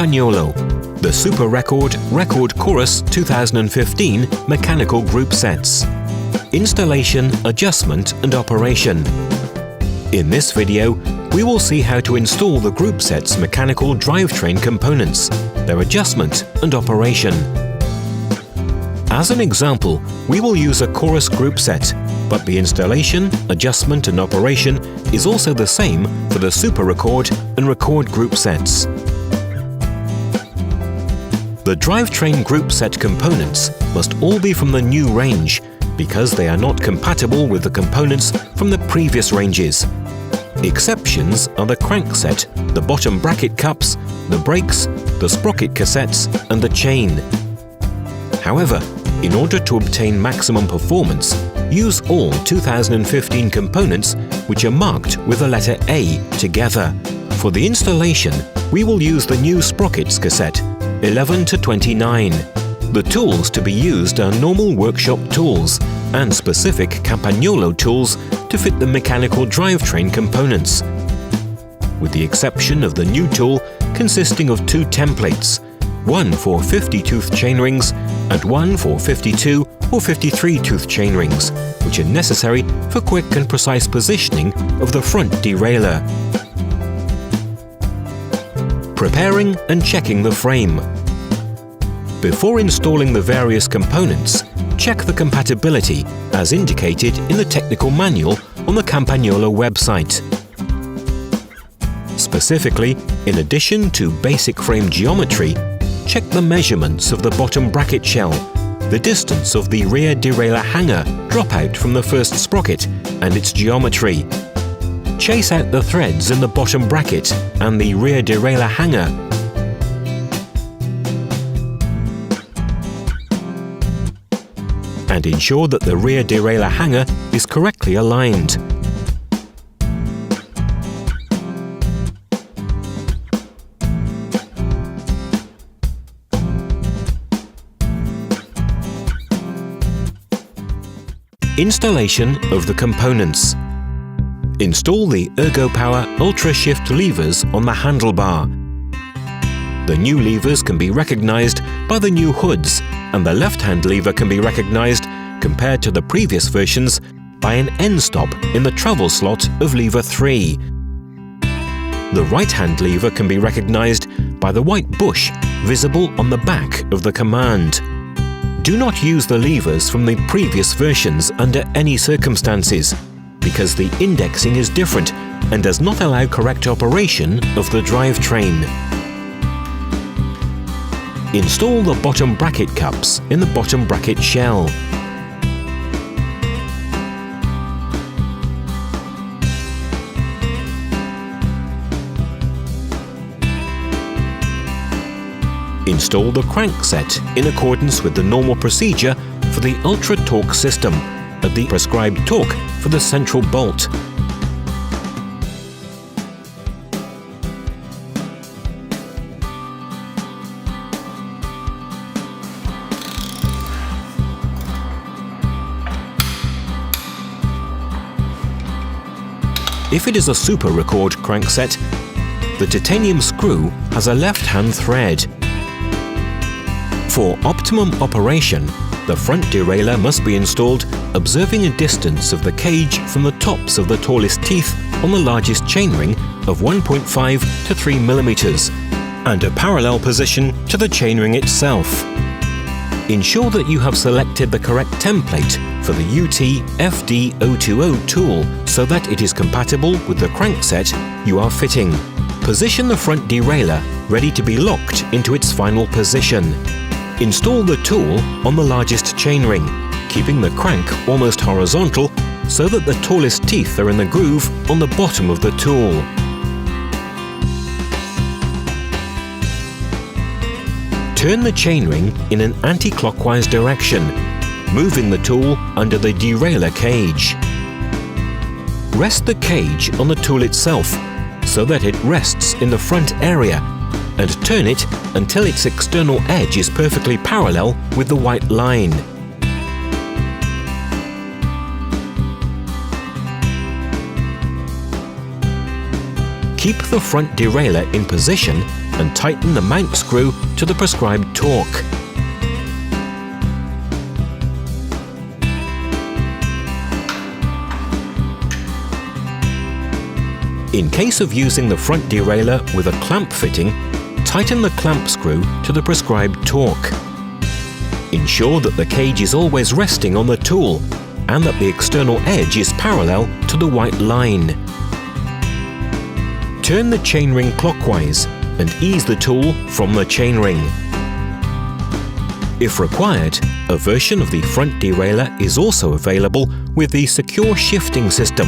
Campagnolo, the ΣΥΠΡΕΚΟΔ Record Chorus 2015 mechanical group sets. Installation, adjustment and operation. In this video, we will see how to install the GROUPSETS mechanical drivetrain components, their adjustment and operation. As an example, we will use a chorus group set, but the installation, adjustment and operation is also the same for the ΣΥΠΡΕΚΟΔ and record group sets. The drivetrain group set components must all be from the new range because they are not compatible with the components from the previous ranges. Exceptions are the crankset, the bottom bracket cups, the brakes, the sprocket cassettes and the chain. However, in order to obtain maximum performance, use all 2015 components which are marked with the letter A together. For the installation, we will use the new sprockets cassette 11 to 29. The tools to be used are normal workshop tools and specific Campagnolo tools to fit the mechanical drivetrain components, with the exception of the new tool consisting of two templates, one for 50-tooth chainrings and one for 52 or 53-tooth chainrings, which are necessary for quick and precise positioning of the front derailleur. Preparing and checking the frame. Before installing the various components, check the compatibility as indicated in the technical manual on the Campagnolo website. Specifically, in addition to basic frame geometry, check the measurements of the bottom bracket shell, the distance of the rear derailleur hanger dropout from the first sprocket and its geometry. Chase out the threads in the bottom bracket and the rear derailleur hanger. And ensure that the rear derailleur hanger is correctly aligned. Installation of the components. Install the ErgoPower Ultra Shift levers on the handlebar. The new levers can be recognized by the new hoods, and the left-hand lever can be recognized, compared to the previous versions, by an end stop in the travel slot of lever 3. The right-hand lever can be recognized by the white bush visible on the back of the command. Do not use the levers from the previous versions under any circumstances, because the indexing is different and does not allow correct operation of the drivetrain. Install the bottom bracket cups in the bottom bracket shell. Install the crankset in accordance with the normal procedure for the Ultra Torque system at the prescribed torque for the central bolt. If it is a ΣΥΠΡΕΚΟΔ crankset, the titanium screw has a left-hand thread. For optimum operation, the front derailleur must be installed observing a distance of the cage from the tops of the tallest teeth on the largest chainring of 1.5 to 3 mm and a parallel position to the chainring itself. Ensure that you have selected the correct template for the UT-FD020 tool so that it is compatible with the crankset you are fitting. Position the front derailleur ready to be locked into its final position. Install the tool on the largest chainring, keeping the crank almost horizontal so that the tallest teeth are in the groove on the bottom of the tool. Turn the chainring in an anti-clockwise direction, moving the tool under the derailleur cage. Rest the cage on the tool itself so that it rests in the front area, and turn it until its external edge is perfectly parallel with the white line. Keep the front derailleur in position and tighten the mount screw to the prescribed torque. In case of using the front derailleur with a clamp fitting, tighten the clamp screw to the prescribed torque. Ensure that the cage is always resting on the tool and that the external edge is parallel to the white line. Turn the chainring clockwise and ease the tool from the chainring. If required, a version of the front derailleur is also available with the secure shifting system,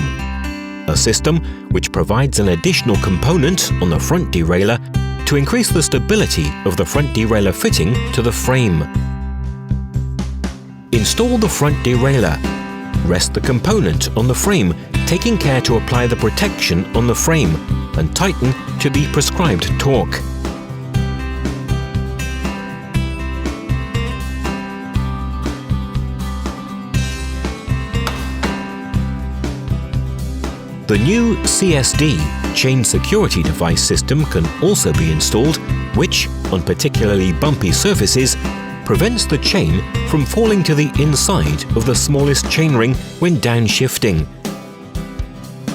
a system which provides an additional component on the front derailleur to increase the stability of the front derailleur fitting to the frame. Install the front derailleur. Rest the component on the frame, taking care to apply the protection on the frame and tighten to the prescribed torque. The new CSD, Chain Security Device system, can also be installed, which, on particularly bumpy surfaces, prevents the chain from falling to the inside of the smallest chainring when downshifting.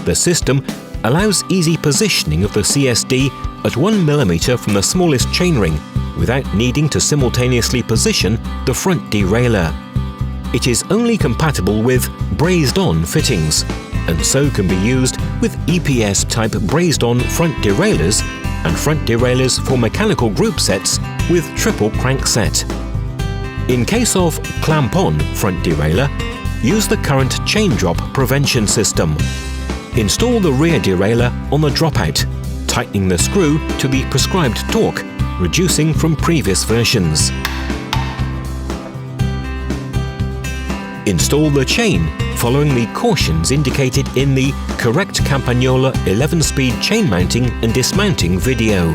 The system allows easy positioning of the CSD at 1 mm from the smallest chainring without needing to simultaneously position the front derailleur. It is only compatible with brazed-on fittings, and so can be used with EPS-type brazed-on front derailleurs and front derailleurs for mechanical group sets with triple crankset. In case of clamp-on front derailleur, use the current chain drop prevention system. Install the rear derailleur on the dropout, tightening the screw to the prescribed torque, reducing from previous versions. Install the chain following the cautions indicated in the correct Campagnola 11-speed chain mounting and dismounting video.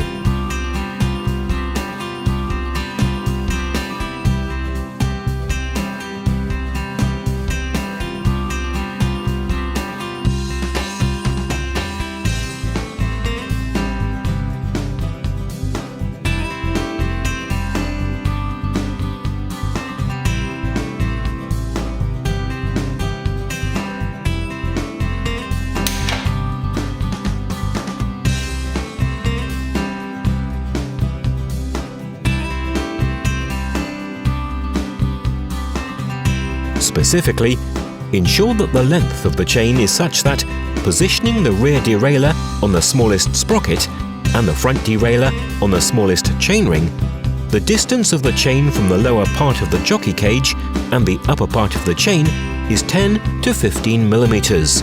Specifically, ensure that the length of the chain is such that positioning the rear derailleur on the smallest sprocket and the front derailleur on the smallest chainring, the distance of the chain from the lower part of the jockey cage and the upper part of the chain is 10 to 15 millimeters.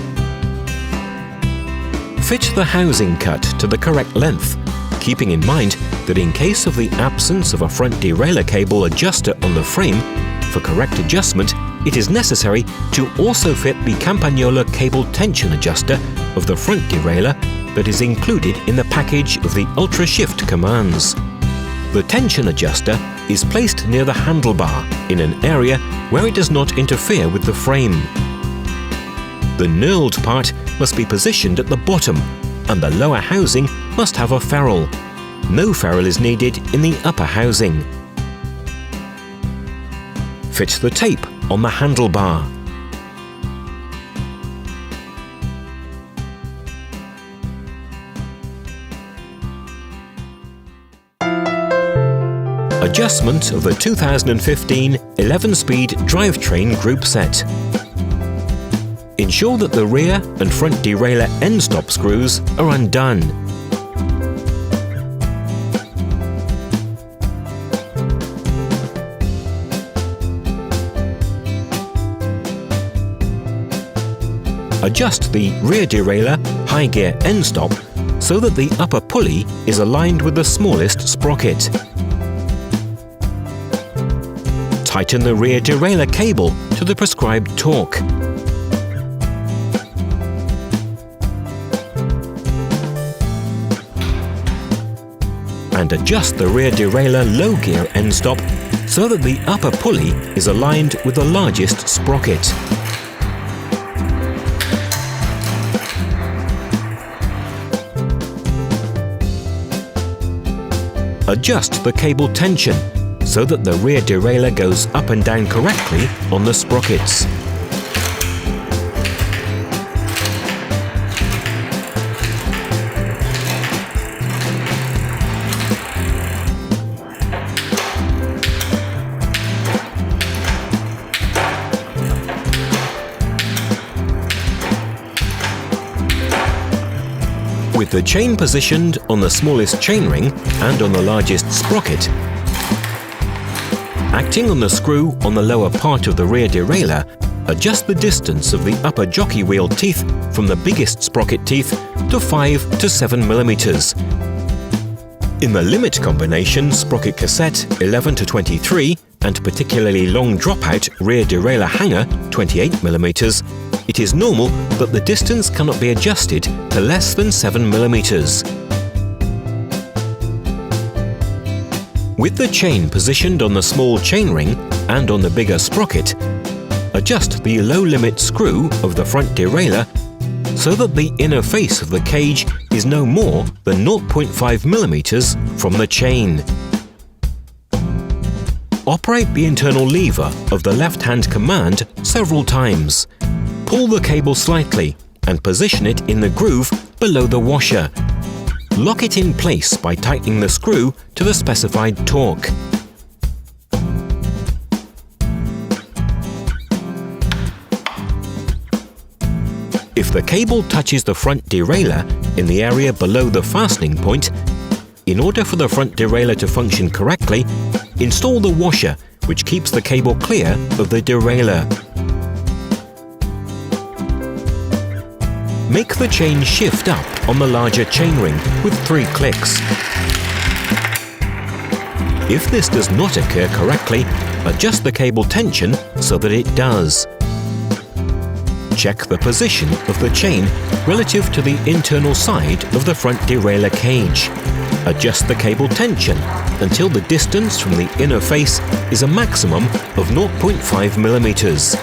Fit the housing cut to the correct length, keeping in mind that in case of the absence of a front derailleur cable adjuster on the frame, for correct adjustment, it is necessary to also fit the Campagnola cable tension adjuster of the front derailleur that is included in the package of the Ultra Shift commands. The tension adjuster is placed near the handlebar in an area where it does not interfere with the frame. The knurled part must be positioned at the bottom, and the lower housing must have a ferrule. No ferrule is needed in the upper housing. Fit the tape on the handlebar. Adjustment of the 2015 11-speed drivetrain group set. Ensure that the rear and front derailleur end stop screws are undone. Adjust the rear derailleur high gear end stop so that the upper pulley is aligned with the smallest sprocket. Tighten the rear derailleur cable to the prescribed torque. And adjust the rear derailleur low gear end stop so that the upper pulley is aligned with the largest sprocket. adjust the cable tension so that the rear derailleur goes up and down correctly on the sprockets. With the chain positioned on the smallest chainring and on the largest sprocket, acting on the screw on the lower part of the rear derailleur, adjust the distance of the upper jockey wheel teeth from the biggest sprocket teeth to 5 to 7 millimeters. In the limit combination sprocket cassette 11 to 23 and particularly long dropout rear derailleur hanger 28 millimeters, it is normal that the distance cannot be adjusted to less than 7 millimeters. With the chain positioned on the small chainring and on the bigger sprocket, adjust the low limit screw of the front derailleur so that the inner face of the cage is no more than 0.5 millimeters from the chain. Operate the internal lever of the left-hand command several times. Pull the cable slightly and position it in the groove below the washer. Lock it in place by tightening the screw to the specified torque. If the cable touches the front derailleur in the area below the fastening point, in order for the front derailleur to function correctly, install the washer which keeps the cable clear of the derailleur. Make the chain shift up on the larger chainring with 3 clicks. If this does not occur correctly, adjust the cable tension so that it does. Check the position of the chain relative to the internal side of the front derailleur cage. Adjust the cable tension until the distance from the inner face is a maximum of 0.5 millimeters.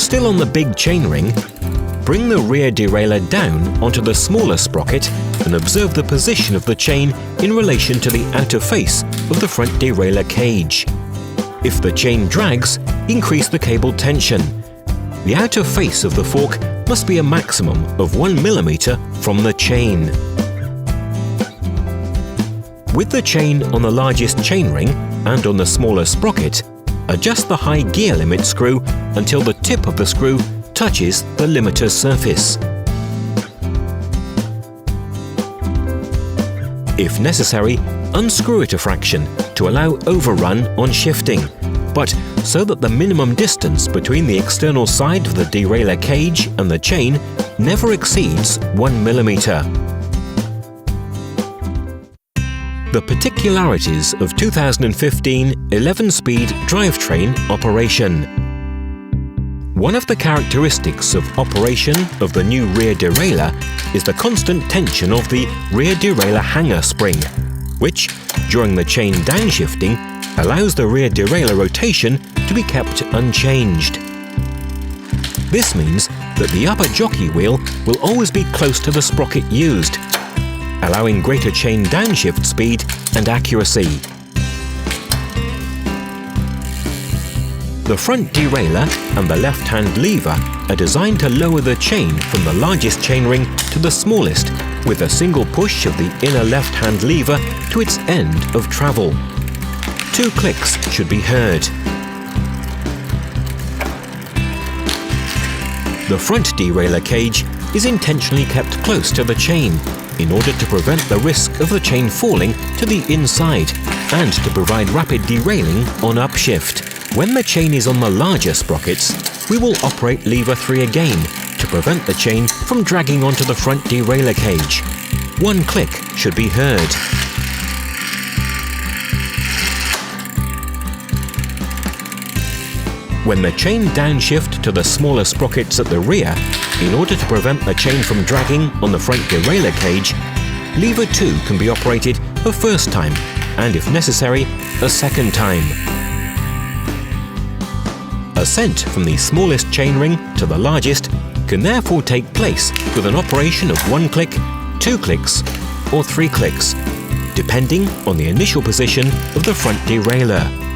Still on the big chainring, bring the rear derailleur down onto the smaller sprocket and observe the position of the chain in relation to the outer face of the front derailleur cage. If the chain drags, increase the cable tension. The outer face of the fork must be a maximum of 1 millimeter from the chain. With the chain on the largest chainring and on the smaller sprocket, adjust the high gear limit screw until the tip of the screw touches the limiter surface. If necessary, unscrew it a fraction to allow overrun on shifting, but so that the minimum distance between the external side of the derailleur cage and the chain never exceeds 1 millimeter. The particularities of 2015 11-speed drivetrain operation. One of the characteristics of operation of the new rear derailleur is the constant tension of the rear derailleur hanger spring, which, during the chain downshifting, allows the rear derailleur rotation to be kept unchanged. This means that the upper jockey wheel will always be close to the sprocket used, allowing greater chain downshift speed and accuracy. The front derailleur and the left-hand lever are designed to lower the chain from the largest chainring to the smallest with a single push of the inner left-hand lever to its end of travel. 2 clicks should be heard. The front derailleur cage is intentionally kept close to the chain in order to prevent the risk of the chain falling to the inside and to provide rapid derailing on upshift. When the chain is on the larger sprockets, we will operate lever 3 again to prevent the chain from dragging onto the front derailleur cage. 1 click should be heard. When the chain downshift to the smaller sprockets at the rear, in order to prevent the chain from dragging on the front derailleur cage, lever 2 can be operated a first time and, if necessary, a second time. Ascent from the smallest chainring to the largest can therefore take place with an operation of 1 click, 2 clicks, or 3 clicks, depending on the initial position of the front derailleur.